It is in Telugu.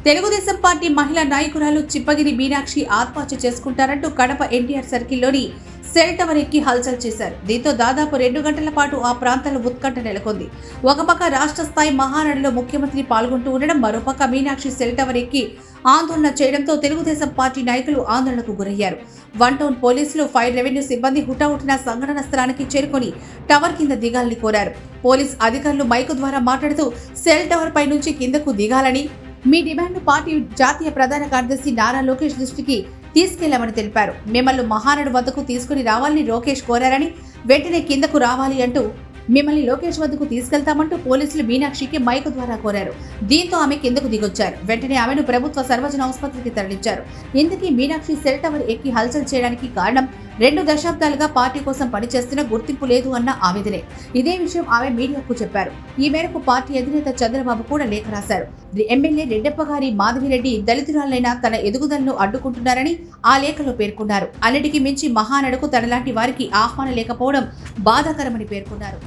తెలుగుదేశం పార్టీ మహిళా నాయకురాలు చిప్పగిరి మీనాక్షి ఆత్మహత్య చేసుకుంటారంటూ కడప ఎన్టీఆర్ సర్కిల్లోని సెల్ టవర్ ఎక్కి హల్చల్ చేశారు. దీంతో దాదాపు 2 గంటల పాటు ఆ ప్రాంతంలో ఉత్కంఠ నెలకొంది. ఒక పక్క రాష్ట్ర స్థాయి మహానాడులో ముఖ్యమంత్రి పాల్గొంటూ ఉండడం, మరోపక్క మీనాక్షి సెల్ టవర్ ఎక్కి ఆందోళన చేయడంతో తెలుగుదేశం పార్టీ నాయకులు ఆందోళనకు గురయ్యారు. 1 టౌన్ పోలీసులు, ఫైర్ రెవెన్యూ సిబ్బంది హుటాహుటిన సంఘటన స్థలానికి చేరుకొని టవర్ కింద దిగాలని కోరారు. పోలీస్ అధికారులు మైకు ద్వారా మాట్లాడుతూ సెల్ టవర్ పై నుంచి కిందకు దిగాలని, మీ డిమాండ్ పార్టీ జాతీయ ప్రధాన కార్యదర్శి నారా లోకేష్ దృష్టికి తీసుకెళ్లామని తెలిపారు. మిమ్మల్ని మహానాడు వద్దకు తీసుకుని రావాలని లోకేష్ కోరారని, వెంటనే కిందకు రావాలి అంటూ మిమ్మల్ని లోకేష్ వద్దకు తీసుకెళ్తామంటూ పోలీసులు మీనాక్షికి మైకు ద్వారా కోరారు. దీంతో ఆమె కిందకు దిగొచ్చారు. వెంటనే ఆమెను ప్రభుత్వ సర్వజన ఆసుపత్రికి తరలించారు. ఇందుకీ మీనాక్షి సెల్ టవర్ ఎక్కి హల్చల్ చేయడానికి కారణం 2 దశాబ్దాలుగా పార్టీ కోసం పనిచేస్తున్న గుర్తింపు లేదు అన్న ఆవేదనే. ఇదే విషయం ఆమె మీడియాకు చెప్పారు. ఈ మేరకు పార్టీ అధినేత చంద్రబాబు కూడా లేఖ రాశారు. ఎమ్మెల్యే రెడ్డప్పగారి మాధవిరెడ్డి దళితురాలైన తన ఎదుగుదలను అడ్డుకుంటున్నారని ఆ లేఖలో పేర్కొన్నారు. అన్నిటికీ మించి మహానాడుకు తనలాంటి వారికి ఆహ్వానం లేకపోవడం బాధాకరమని పేర్కొన్నారు.